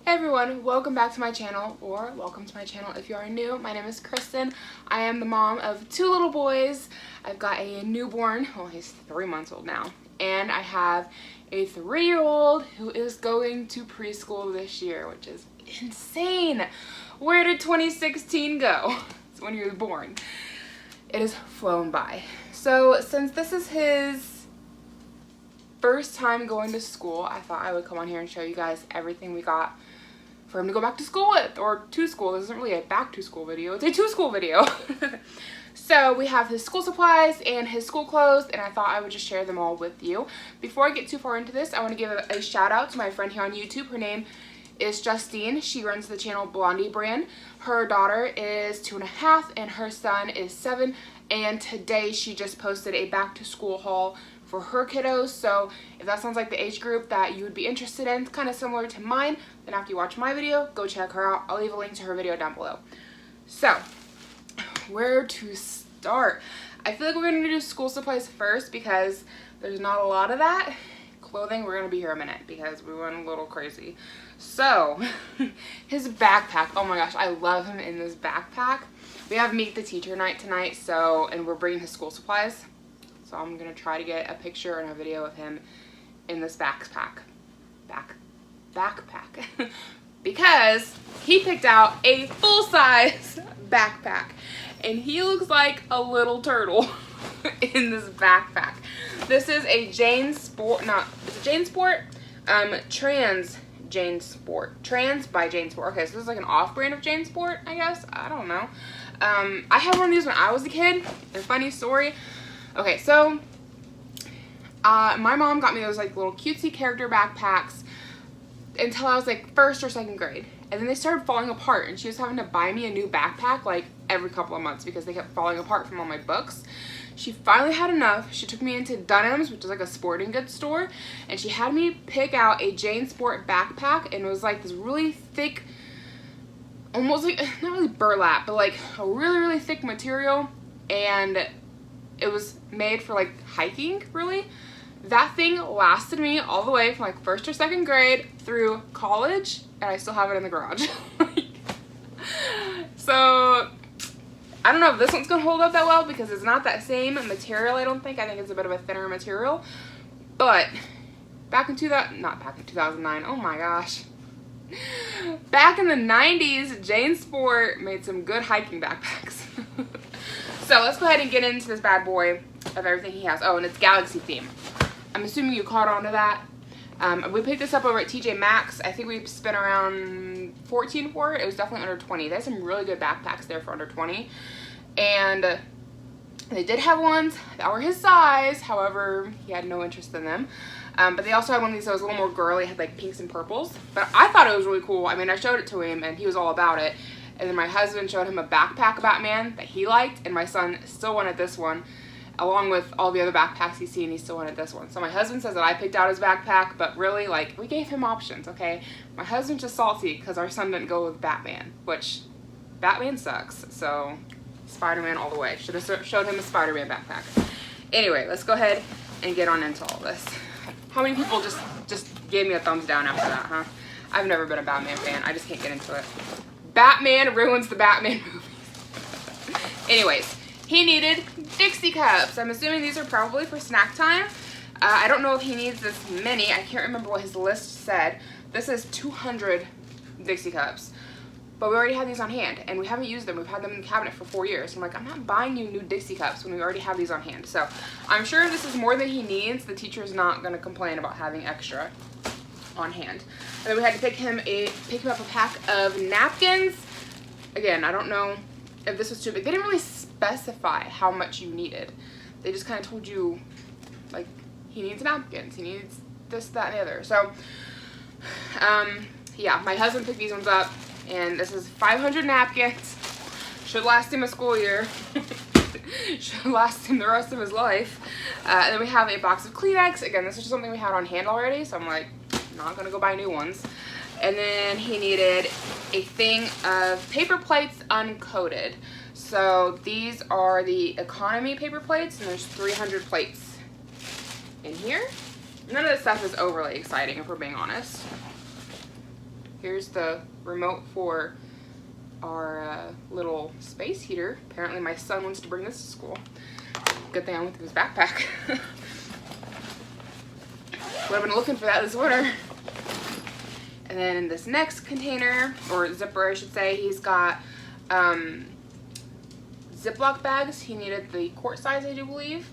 Hey everyone, welcome back to my channel, or welcome to my channel if you are new. My name is Cristin. I am the mom of two little boys. I've got a newborn, well he's 3 months old now, and I have a 3-year-old who is going to preschool this year, which is insane. Where did 2016 go? It's when he was born. It has flown by. So since this is his first time going to school, I thought I would come on here and show you guys everything we got for him to go back to school with, or to school. This isn't really a back to school video, it's a to school video. So we have his school supplies and his school clothes, and I thought I would just share them all with you. Before I get too far into this, I want to give a shout out to my friend here on YouTube. Her name is Justine. She runs the channel Blondie Brand. Her daughter is 2.5 and her son is 7, and today she just posted a back to school haul for her kiddos. So if that sounds like the age group that you would be interested in, kind of similar to mine, then after you watch my video, go check her out. I'll leave a link to her video down below. So where to start? I feel like we're gonna do school supplies first because there's not a lot of that. Clothing, we're gonna be here a minute because we went a little crazy. So his backpack, oh my gosh, I love him in this backpack. We have meet the teacher night tonight, and we're bringing his school supplies. So I'm gonna try to get a picture and a video of him in this backpack because he picked out a full-size backpack and he looks like a little turtle in this backpack. This is a Jane Sport, it's a Jane Sport, Trans Jane Sport, Trans by Jane Sport. Okay, so this is like an off-brand of Jane Sport, I guess. I don't know. I had one of these when I was a kid. A funny story. Okay, so my mom got me those like little cutesy character backpacks until I was like 1st or 2nd grade. And then they started falling apart, and she was having to buy me a new backpack like every couple of months because they kept falling apart from all my books. She finally had enough. She took me into Dunham's, which is like a sporting goods store, and she had me pick out a Jane Sport backpack, and it was like this really thick, almost like, not really burlap, but like a really, really thick material, and it was made for like hiking, really. That thing lasted me all the way from like 1st or 2nd grade through college, and I still have it in the garage. So I don't know if this one's gonna hold up that well because it's not that same material, I don't think. I think it's a bit of a thinner material. But back in 2009, oh my gosh. Back in the 90s, Jane Sport made some good hiking backpacks. So let's go ahead and get into this bad boy of everything he has. Oh, and it's Galaxy theme. I'm assuming you caught on to that. We picked this up over at TJ Maxx. I think we spent around $14 for it. It was definitely under 20. They had some really good backpacks there for under 20. And they did have ones that were his size. However, he had no interest in them. But they also had one of these that was a little more girly. It had like pinks and purples. But I thought it was really cool. I mean, I showed it to him and he was all about it. And then my husband showed him a backpack Batman that he liked, and my son still wanted this one. Along with all the other backpacks he's seen, he still wanted this one. So my husband says that I picked out his backpack, but really, like, we gave him options, okay? My husband's just salty because our son didn't go with Batman, which Batman sucks. So Spider-Man all the way. Should have showed him a Spider-Man backpack. Anyway, let's go ahead and get on into all this. How many people just gave me a thumbs down after that, huh? I've never been a Batman fan. I just can't get into it. Batman ruins the Batman movies. Anyways, he needed Dixie cups. I'm assuming these are probably for snack time. I don't know if he needs this many. I can't remember what his list said. This is 200 Dixie cups. But we already had these on hand, and we haven't used them. We've had them in the cabinet for 4 years. I'm like, I'm not buying you new Dixie cups when we already have these on hand. So I'm sure if this is more than he needs, the teacher's not going to complain about having extra on hand. And then we had to pick him up a pack of napkins. Again, I don't know if this was too big. They didn't really specify how much you needed. They just kind of told you, like, he needs napkins, he needs this, that, and the other. So, yeah, my husband picked these ones up, and this is 500 napkins. Should last him a school year. Should last him the rest of his life. And then we have a box of Kleenex. Again, this is just something we had on hand already, so I'm like, not gonna go buy new ones. And then he needed a thing of paper plates uncoated. So these are the economy paper plates, and there's 300 plates in here. None of this stuff is overly exciting, if we're being honest. Here's the remote for our little space heater. Apparently my son wants to bring this to school. Good thing I went through his backpack. Would have been looking for that this winter. And then in this next container, or zipper I should say, he's got Ziploc bags. He needed the quart size, I do believe.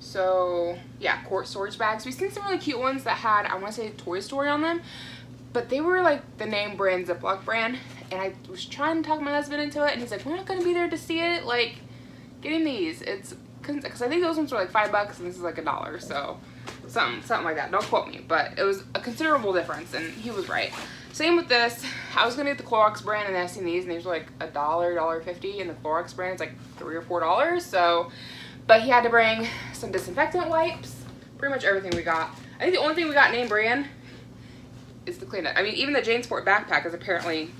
So yeah, quart storage bags. We've seen some really cute ones that had, I want to say, Toy Story on them, but they were like the name brand, Ziploc brand. And I was trying to talk my husband into it, and he's like, we're not going to be there to see it. Like, getting these. It's, because I think those ones were like $5 and this is like $1. So something like that. Don't quote me, but it was a considerable difference, and he was right. Same with this. I was gonna get the Clorox brand, and I seen these, and these were like $1, $1.50, and the Clorox brand is like $3 or $4. So, but he had to bring some disinfectant wipes. Pretty much everything we got. I think the only thing we got name brand is the cleanup. I mean, even the Janesport backpack is apparently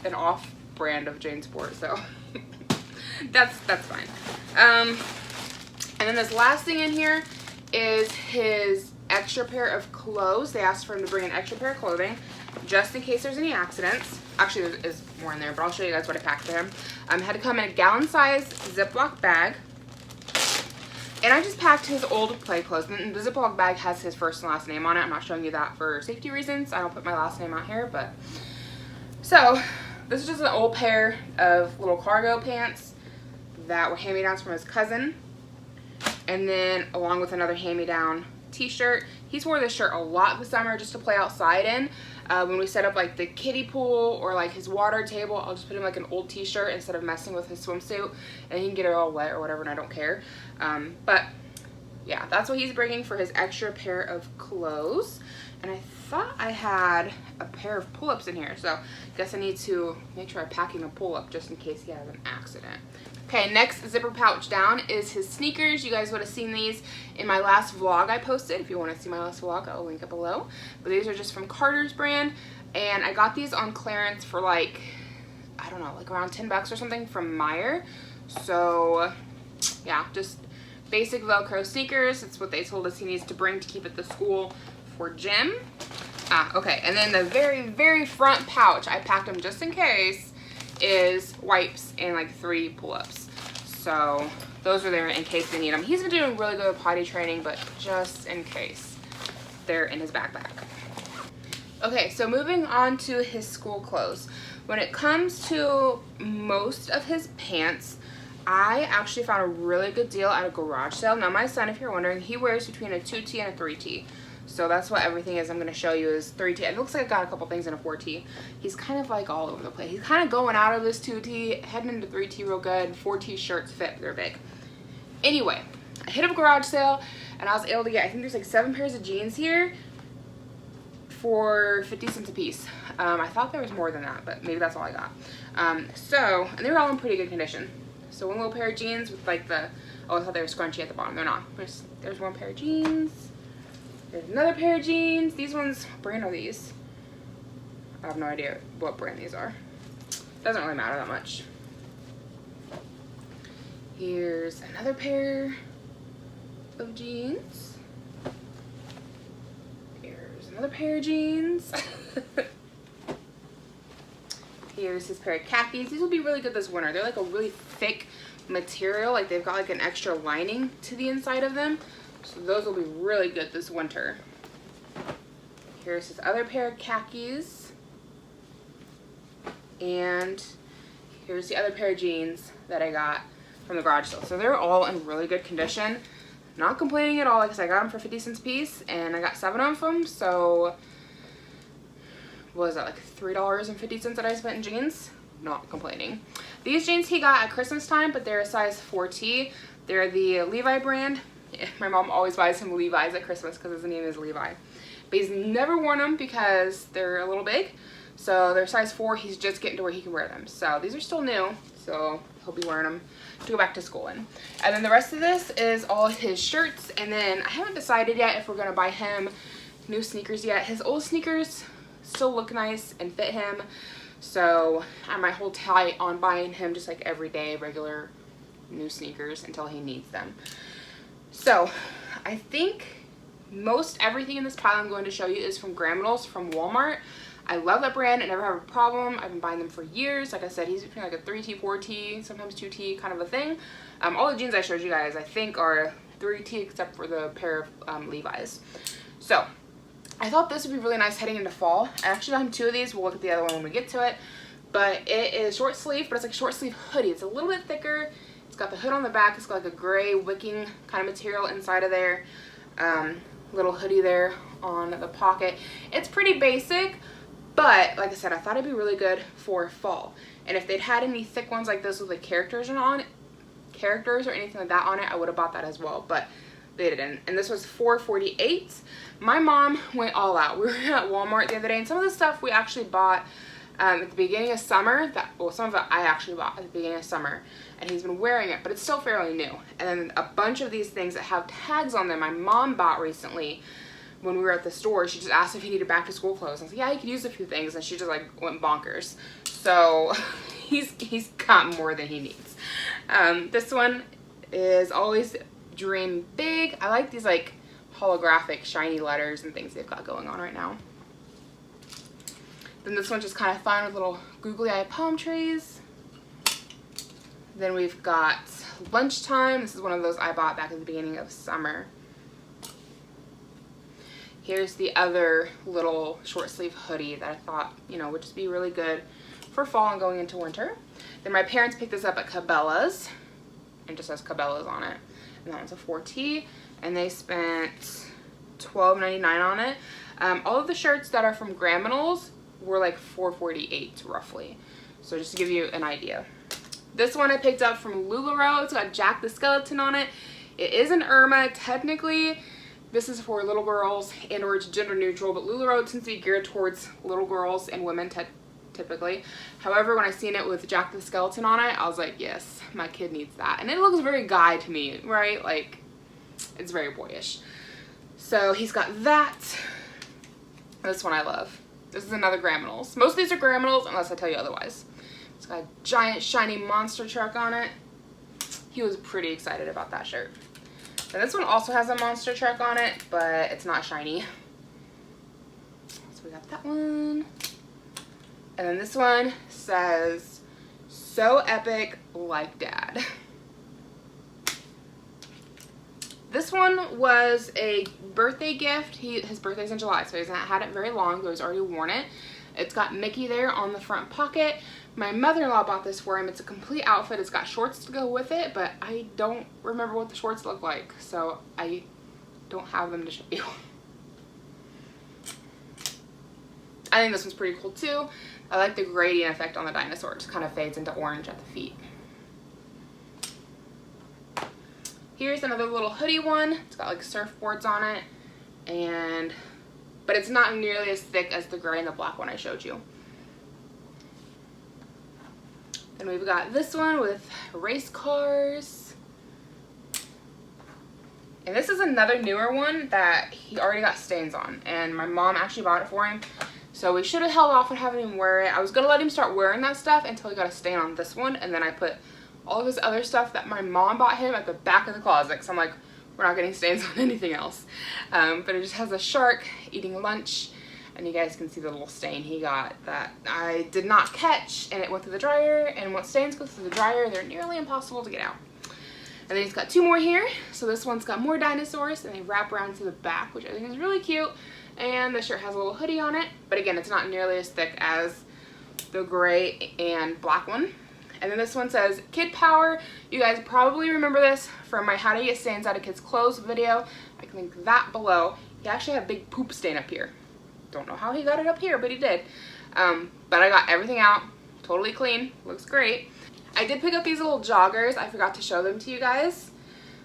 an off brand of Janesport, so that's fine. And then this last thing in here is his extra pair of clothes. They asked for him to bring an extra pair of clothing just in case there's any accidents. Actually, there is more in there, but I'll show you guys what I packed for him. Had to come in a gallon-sized Ziploc bag. And I just packed his old play clothes. And the Ziploc bag has his first and last name on it. I'm not showing you that for safety reasons. I don't put my last name out here, but... So, this is just an old pair of little cargo pants that were hand-me-downs from his cousin. And then along with another hand-me-down t-shirt. He's wore this shirt a lot this summer just to play outside in. When we set up like the kiddie pool or like his water table, I'll just put him like an old t-shirt instead of messing with his swimsuit, and he can get it all wet or whatever, and I don't care. But yeah, that's what he's bringing for his extra pair of clothes. And I thought I had a pair of pull-ups in here, so I guess I need to make sure I'm packing a pull-up just in case he has an accident. Okay, next zipper pouch down is his sneakers. You guys would have seen these in my last vlog I posted. If you want to see my last vlog, I'll link it below. But these are just from Carter's brand, and I got these on clearance for like, I don't know, like around $10 or something from Meijer. So yeah, just basic Velcro sneakers. It's what they told us he needs to bring to keep at the school for gym. Okay, and then the very, very front pouch, I packed them just in case, is wipes and like 3 pull-ups. So those are there in case they need them. He's been doing really good with potty training, but just in case, they're in his backpack. Okay, so moving on to his school clothes. When it comes to most of his pants, I actually found a really good deal at a garage sale. Now my son, if you're wondering, he wears between a 2T and a 3T. So that's what everything is I'm going to show you is 3T. It looks like I got a couple things in a 4T. He's kind of like all over the place. He's kind of going out of this 2T, heading into 3T real good. 4T shirts fit, they're big. Anyway, I hit up a garage sale and I was able to get, I think there's like 7 pairs of jeans here for 50 cents a piece. I thought there was more than that, but maybe that's all I got. And they were all in pretty good condition. So one little pair of jeans with like the, oh, I thought they were scrunchy at the bottom. They're not. There's one pair of jeans. There's another pair of jeans. These ones, what brand are these? I have no idea what brand these are. Doesn't really matter that much. Here's another pair of jeans. Here's another pair of jeans. Here's his pair of khakis. These will be really good this winter. They're like a really thick material. Like they've got like an extra lining to the inside of them. So those will be really good this winter. Here's his other pair of khakis. And here's the other pair of jeans that I got from the garage sale. So they're all in really good condition. Not complaining at all because I got them for 50 cents a piece and I got 7 of them. So what was that, like $3.50 that I spent in jeans? Not complaining. These jeans he got at Christmas time, but they're a size 4T. They're the Levi brand. My mom always buys him Levi's at Christmas because his name is Levi. But he's never worn them because they're a little big. So they're size 4. He's just getting to where he can wear them. So these are still new. So he'll be wearing them to go back to school in. And then the rest of this is all his shirts. And then I haven't decided yet if we're going to buy him new sneakers yet. His old sneakers still look nice and fit him. So I might hold tight on buying him just like everyday regular new sneakers until he needs them. So I think most everything in this pile I'm going to show you is from Grandma's from Walmart. I love that brand. I never have a problem. I've been buying them for years. Like I said, he's between like a 3T, 4T, sometimes 2T kind of a thing. All the jeans I showed you guys, I think, are 3T except for the pair of Levi's. So I thought this would be really nice heading into fall. I actually got him 2 of these. We'll look at the other one when we get to it. But it is short sleeve, but it's like a short sleeve hoodie. It's a little bit thicker. It's got the hood on the back. It's got like a gray wicking kind of material inside of there. Little hoodie there on the pocket. It's pretty basic, but like I said, I thought it'd be really good for fall. And if they'd had any thick ones like this with like characters or anything like that on it, I would have bought that as well, but they didn't. And this was $4.48. My mom went all out. We were at Walmart the other day, and some of the stuff we actually bought at the beginning of summer. Well, some of it I actually bought at the beginning of summer, and he's been wearing it, but it's still fairly new. And then a bunch of these things that have tags on them my mom bought recently when we were at the store. She just asked if he needed back to school clothes. I was like, yeah, he could use a few things, and she just like went bonkers. So he's got more than he needs. This one is Always Dream Big. I like these like holographic shiny letters and things they've got going on right now. Then this one's just kind of fun with little googly eye palm trees. Then we've got Lunchtime. This is one of those I bought back at the beginning of summer. Here's the other little short sleeve hoodie that I thought, you know, would just be really good for fall and going into winter. Then my parents picked this up at Cabela's, and just has Cabela's on it. And that one's a 4T, and they spent $12.99 on it. All of the shirts that are from Graminnels were like $4.48 roughly. So just to give you an idea. This one I picked up from LuLaRoe. It's got Jack the Skeleton on it. It is an Irma. Technically, this is for little girls and or it's gender neutral, but LuLaRoe tends to be geared towards little girls and women typically. However, when I seen it with Jack the Skeleton on it, I was like, yes, my kid needs that. And it looks very guy to me, right? Like, it's very boyish. So he's got that. This one I love. This is another Graminnels. Most of these are Graminnels unless I tell you otherwise. It's got a giant shiny monster truck on it. He was pretty excited about that shirt. And this one also has a monster truck on it, but it's not shiny. So we got that one. And then this one says, "So epic like Dad." This one was a birthday gift. His birthday's in July, so he hasn't had it very long, but he's already worn it. It's got Mickey there on the front pocket. My mother-in-law bought this for him. It's a complete outfit. It's got shorts to go with it, but I don't remember what the shorts look like, so I don't have them to show you. I think this one's pretty cool too. I like the gradient effect on the dinosaur. It just kind of fades into orange at the feet. Here's another little hoodie one. It's got like surfboards on it, but it's not nearly as thick as the gray and the black one I showed you. Then we've got this one with race cars. And this is another newer one that he already got stains on, and my mom actually bought it for him. So we should have held off on having him wear it. I was gonna let him start wearing that stuff until he got a stain on this one, and then I put all of his other stuff that my mom bought him at the back of the closet, because I'm like, we're not getting stains on anything else. But it just has a shark eating lunch, and you guys can see the little stain he got that I did not catch, and it went through the dryer, and once stains go through the dryer, they're nearly impossible to get out. And then he's got two more here. So this one's got more dinosaurs, and they wrap around to the back, which I think is really cute. And the shirt has a little hoodie on it, but again, it's not nearly as thick as the gray and black one. And then this one says Kid Power. You guys probably remember this from my How to Get Stains Out of Kids' Clothes video. I can link that below. He actually had a big poop stain up here. Don't know how he got it up here, but he did. But I got everything out, totally clean, looks great. I did pick up these little joggers. I forgot to show them to you guys.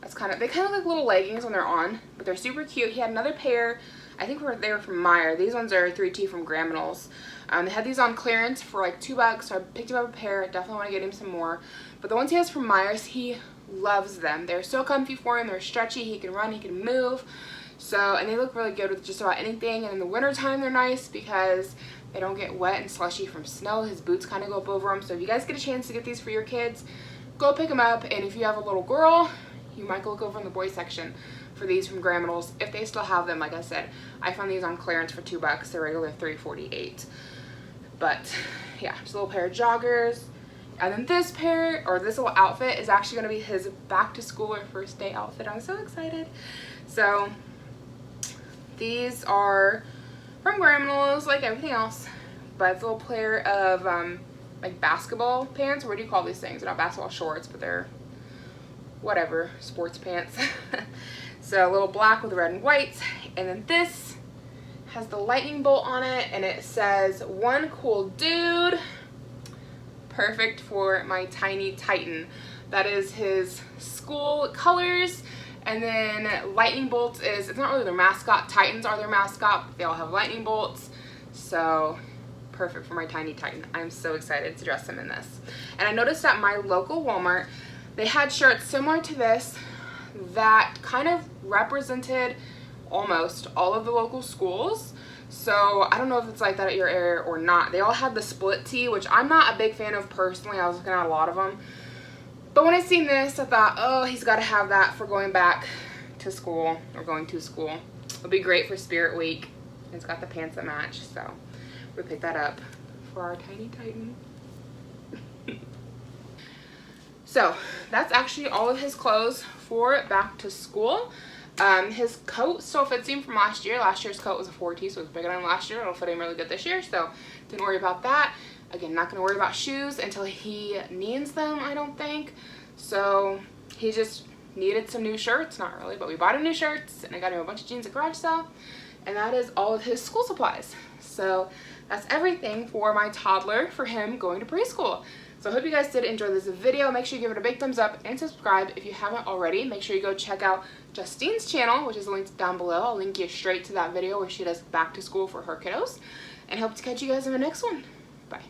They kind of look like little leggings when they're on, but they're super cute. He had another pair. I think they were from Meijer. These ones are 3T from Graminnels. They had these on clearance for like $2, so I picked him up a pair. I definitely want to get him some more. But the ones he has from Meijer's, he loves them. They're so comfy for him. They're stretchy. He can run. He can move. So, and they look really good with just about anything. And in the wintertime, they're nice because they don't get wet and slushy from snow. His boots kind of go up over them. So if you guys get a chance to get these for your kids, go pick them up. And if you have a little girl, you might go look over in the boys section. for these from Grandma's if they still have them. Like I said, I found these on clearance for $2. They're regular $3.48. But yeah, just a little pair of joggers. And then this pair, or this little outfit, is actually going to be his back to school or first day outfit. I'm so excited. So these are from Grandma's, like everything else, but it's a little pair of like basketball pants. What do you call these things? They're not basketball shorts, but they're whatever, sports pants. So a little black with red and white. And then this has the lightning bolt on it, and it says, "One cool dude." Perfect for my tiny Titan. That is his school colors. And then lightning bolts is, it's not really their mascot. Titans are their mascot, but they all have lightning bolts. So perfect for my tiny Titan. I'm so excited to dress him in this. And I noticed at my local Walmart, they had shirts similar to this that kind of represented almost all of the local schools. So I don't know if it's like that at your area or not. They all had the split tee, which I'm not a big fan of personally. I was looking at a lot of them. But when I seen this, I thought, oh, he's got to have that for going back to school or going to school. It'll be great for Spirit Week. It's got the pants that match, so we picked that up for our tiny Titan. So that's actually all of his clothes for back to school. His coat still fits him from last year. Last year's coat was a 4T, so it's bigger than last year. It'll fit him really good this year, so didn't worry about that. Again, not going to worry about shoes until he needs them, I don't think. So he just needed some new shirts. Not really, but we bought him new shirts, and I got him a bunch of jeans at garage sale. And that is all of his school supplies. So that's everything for my toddler for him going to preschool. So I hope you guys did enjoy this video. Make sure you give it a big thumbs up and subscribe if you haven't already. Make sure you go check out Justine's channel, which is linked down below. I'll link you straight to that video where she does back to school for her kiddos. And hope to catch you guys in the next one. Bye.